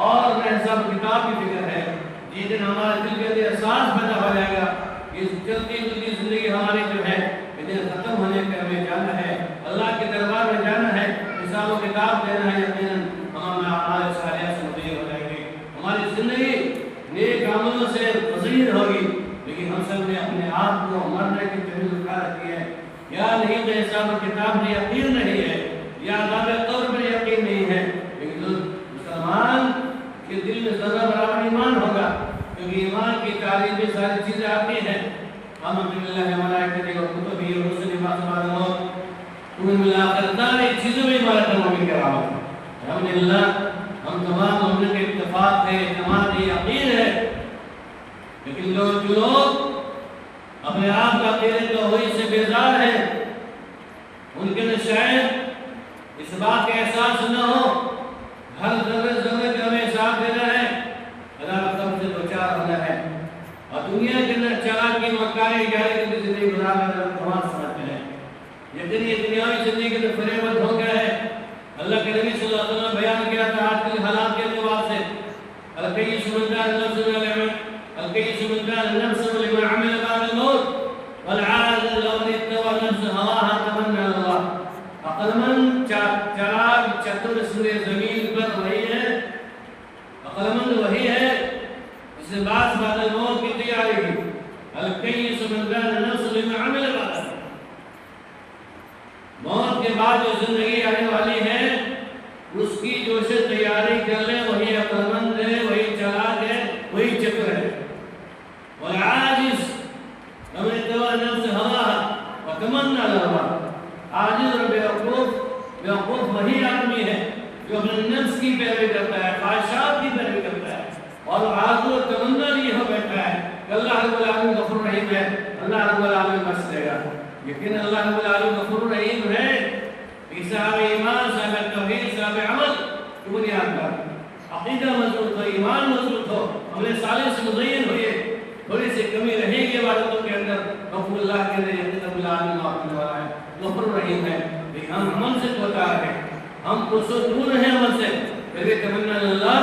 اور نہ حساب کتاب کی فکر ہے. جس دن ہمارے دل کے اندر احساس پیدا ہو جائے گا کہ چلتی پھرتی زندگی ہماری جو ہے دن ختم ہونے کے ہمیں جانا ہے, اللہ کے دربار میں جانا ہے, حساب و کتاب دینا ہے, یقیناً ہم اعمال صالحہ سے مزید ہو جائیں گے. ہماری زندگی نیک عملوں سے مزید ہوگی, لیکن ہم سب نے اپنے آپ کو مرنے کی طرف اٹھا رکھی ہے. یا نہیں کہ حساب و کتاب میں یقین نہیں ہے, یا عذاب قبر میں یقین نہیں ہے, لیکن جو مسلمان کے دل میں ذرہ برابر ایمان ہوگا, کیونکہ ایمان کی تعریف میں ساری چیزیں آتی ہیں. آمنت باللہ وملائکتہ وکتبہ ورسلہ والیوم الآخر وبالیوم الآخر, ساری چیزوں میں ایمان مومن کا رہا ہے. الحمدللہ ہم تمام مومنوں کے اتفاق ہے, اعتماد ہے, یقین ہے. لیکن جو لوگ اپنے آپ کا عقیدے توحید سے بیزار ہیں, ان کے لیے شاید اس بات کا احساس نہ ہو ہر ذرے ذرے کا ہمیں حساب دینا ہے, عذاب قبر سے دوچار ہونا ہے, اور دنیا کے اندر چالاکی مکاری جاری کی زندگی گزارنا تمام سمجھتے ہیں. لیکن یہ دنیاوی زندگی کے اندر فریب و دھوکہ ہے. اللہ کے نبی صلی اللہ علیہ وسلم نے بیان کیا تھا آج کل حالات کے اعتبار سے, الکیس من کان نفس لمن الکیس من کان نفس لمن عمل بعد الموت والعاجز لمن اتبع نفس هواها تمنى الله. عقل مند چراغ چتر سر زمین پر وہی ہے, عقل مند وہی ہے جس نے بعض بعد الموت کی تیاری کی. الکیس من کان نفس لمن عمل بعد الموت, موت کے بعد جو زندگی آنے والی ہے اس کی جو سے تیاری کر لے وہی عقل مند ہے, وہی چلاک ہے, وہی چتر ہے. والعاجز لمن اتبع نفس هواها وتمنى الهوى, عاجز اور بیوقوف وہی آدمی ہے جو اپنے نفس کی پیروی کرتا ہے, خواہشات کی پیروی کرتا ہے, اور عاجز اور تمنا لیے ہو بیٹھا ہے کہ اللہ رب العالمین غفور رحیم ہے, اللہ رب العالمین بخش دے گا. لیکن اللہ رب العالمین غفور رحیم ہے, صاحب ایمان, صاحب توحید, صاحب عمل کی بنیاد پر عقیدہ مضبوط ہو, ایمان مضبوط ہو, عمل صالح سے مزین ہوئے, تھوڑی سی کمی رہے گی عبادتوں کے اندر, غفور اللہ کے اندر یقین رب العالمین معاف کرنے والا ہے, غفور رحیم ہے. لیکن ہم عمل سے کوتاہ ہیں, ہم پرسو دور ہیں عمل سے, پھر بھی تمنا اللہ,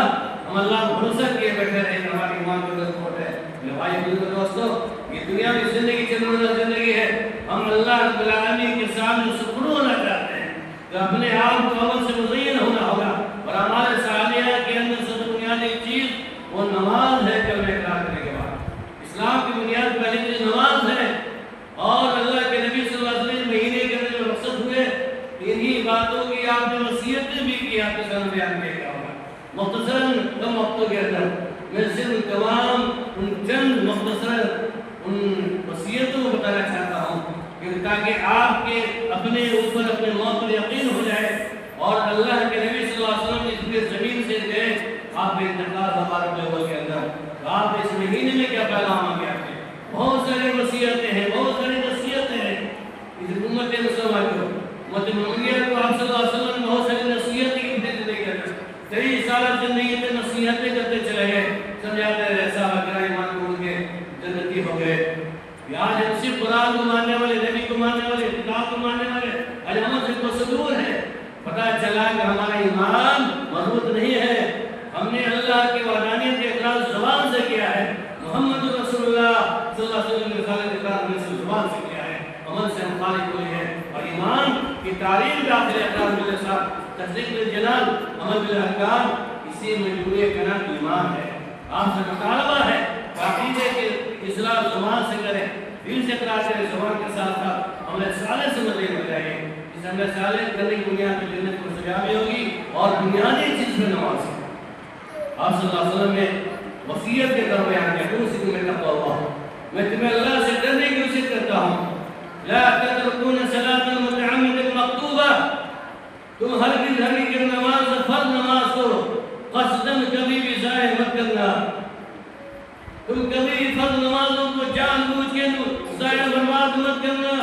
ہم اللہ کو بھروسہ کیے بیٹھے رہے, ہماری ایمان کو مضبوط ہے. میرے بھائی بزرگ دوستو, یہ دنیا کی زندگی چلنے والی زندگی ہے. ہم اللہ رب العالمین کے سامنے سپرد ہونا چاہتے ہیں کہ اپنے آپ کو عمل سے مزین ہونا ہوگا, اور ہمارے صالحہ کے اندر سب بنیادی چیز وہ نماز ہے. کلمہ اقرار کرنے کے بعد اسلام کی بنیاد پہلی چیز نماز ہے, اور اللہ کے نبی صلی اللہ علیہ وسلم مہینے کے اندر جو مقصد ہوئے انہی باتوں کی آپ نے وصیتیں بھی کی, آپ کے سامنے بیان کیا ہوگا. مختصراً کم وقتوں کے اندر میں صرف تمام ان چند مختصر ان وصیتوں کو بتانا چاہتا ہوں تاکہ آپ کے اپنے اوپر اپنے موت پر یقین ہو جائے, اور اللہ کے نبی صلی اللہ علیہ وسلم اس پہ زمین سے گئے آپ کے انتقال مبارک لوگوں کے اندر, آپ اس مہینے میں کیا پیغام کیا ہے. بہت سارے وصیتیں ہیں, بہت ساری نصیحتیں ہیں اس امت مسلمہ کو, امت مومنیہ کو. آپ صلی اللہ علیہ وسلم بہت ساری نصیحتیں کی زندگی کے اندر 23 سال زندگی میں نصیحتیں کرتے چلے گئے, سمجھاتے رہے, صحابہ کرام ایمان کو ان کے جنتی ہو گئے. آج ہم صرف قرآن کو ماننے والے, نبی کو ماننے والے, کتاب کو ماننے والے, آج ہم سے مصدور ہے. پتہ چلا کہ ہمارا ایمان مضبوط نہیں ہے. ہم نے اللہ کی وحدانیت کے اقرار زبان سے کیا ہے, محمد رسول اللہ صلی اللہ علیہ وسلم کے رسالت اقرار ہم نے زبان سے کیا ہے, عمل سے ہم خالق ہوئے ہیں. اور ایمان کی تعریف داخل اقرار باللسان, تصدیق بالجنان, عمل بالارکان, اسی مجموعے کا نام ایمان ہے. آپ سے مطالبہ ہے عقیدے کے اصلاح زبان سے کریں, دل سے اقرار کریں, زبان کے ساتھ ساتھ عمل صالح سے مزید ہو جائے. اس عمل صالح کرنے کی بنیاد پر جنت کو سجاوی ہوگی, اور بنیادی چیز میں نماز ہے. آپ صلی اللہ علیہ وسلم نے وصیت کے طور بیان کیا, تم سے میں تقوی اللہ, میں تمہیں اللہ سے ڈرنے کی وصیت کرتا ہوں. لا تتركون صلاة المتعمد المکتوبہ, تم ہر کی نماز فرض نماز کو قصداً کبھی بھی ضائع مت کرنا. تم کبھی فرض نمازوں کو جان بوجھ کے ضائع برباد مت کرنا.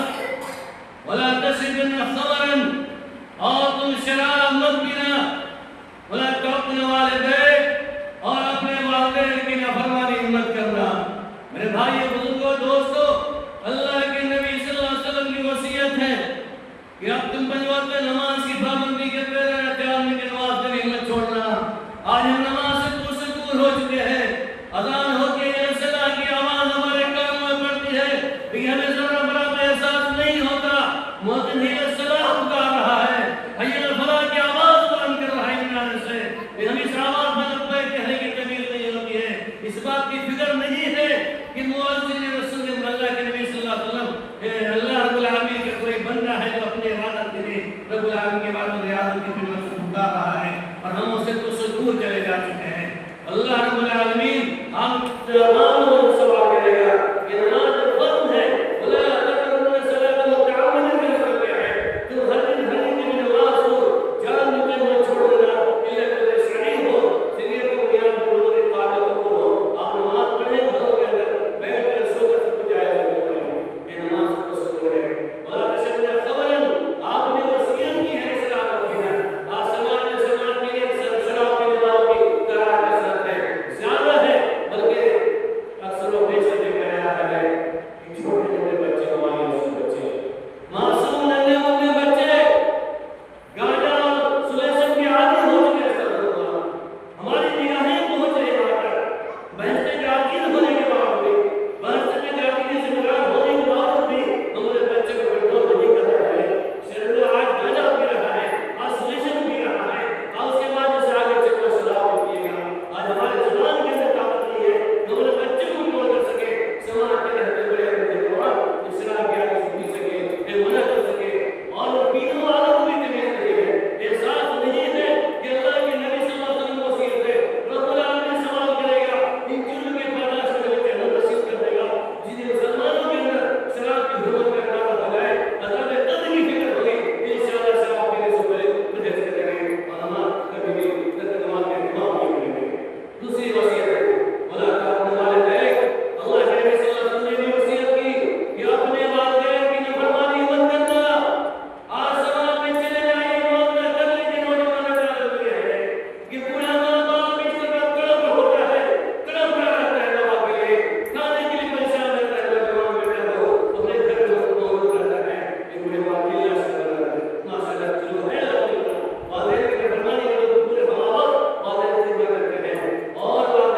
ولا تشربن خمرا, اور تم شراب مت پینا. ولا تعق والدیک, اور اپنے والدین کی نافرمانی مت کرنا. میرے بھائی بزرگوں دوستو, اللہ کے نبی صلی اللہ علیہ وسلم کی وصیت ہے کہ اب تم 5 وقت نماز کی پابندی کرتے رہنا, 4 کی نماز کبھی مت چھوڑنا. آج ہم نماز سے اللہ رب العالمین ہم تمام کو سوال کرے گا کہ نماز فرض ہے ولا تقربوا الصلاۃ متعمدا کرتے ہیں تو ہر دن کی نماز کو جان بوجھ کر چھوڑ دینا الا کہ صحیح ہو شریعت کو بیان کرنے کی قابل ہو آپ نماز پڑھیں گھروں کے اندر بیٹھ کر سو کر سب جائز ہے یہ نماز کو سو ہے ولا تشهد خبرا آپ نے وصیت کی ہے اسلام کی ہے آسمان میں سمان کے لیے شراب کے نماز کی طرح کثرت ہے زیادہ ہے بلکہ اکثر و بیشتر دیکھا جاتا ہے کہ چھوٹے چھوٹے بچے ہمارے بچے معصوم ننھے مومن بچے گانا اور سلیسن کے عادی ہو چکے ہیں ہماری نگاہیں پہنچ رہی وہاں تک بحث جاگیر ہونے کے باوجود بحث جاگیر سے مراد ہونے کے باوجود بھی ہمارے بچے کو کنٹرول نہیں کر رہا ہے شروع آج گانا پی رہا ہے آج سلیسن پی رہا ہے اور اس کے بعد اسے آگے چکر شراب پیے گا آج ہمارے زبان کے اندر طاقت نہیں ہے ہمارے بچے کو کنٹرول کر سکے سماج کے رہتے بڑے ہوتے شراب کی عادت سے پی سکے منع کر سکے اور پینے والوں کو بھی تمیز نہیں ہے احساس نہیں ہے کہ اللہ کے نبی صلی اللہ علیہ وسلم کو وصیت ہے رب العالمین سوال کرے گا ان چیزوں کے پرداش کرنے کے اندر نصیب کر دے گا جنہیں مسلمانوں کے اندر شراب کی حرمت کا نام لگائے عذاب قبر کی فکر ہوگی انشاءاللہ شراب پینے سے پہلے پرہیز کریں گے اور ہمارا کبھی بھی نماز کے امام نہیں بنیں گے دوسری وصیت ہے ولا تقربوا الوالدین اللہ کے نبی صلی اللہ علیہ وسلم نے وصیت کی کہ اپنے والدین کی نافرمانی مت کرنا آسمان میں چلے جائیں موت نہ کر لیجیے نوجوان ڈالتے ہیں کہ بوڑھا ماں باپ اس کا کڑپ ہوتا ہے کڑپ رہا رہتا ہے دوا کے لیے کھانے کے لیے پریشان رہتا ہے نوجوان بیٹا کو اپنے گھر میں موجود رہتا ہے کہ بوڑھے باپ کی لاش کر رہا ہے ماشاءاللہ جو ہے والدین کی نافرمانی کرو تو پورے ماں باپ والدین سے کرتے ہیں اور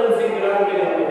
اسی قرآن کے گھر میں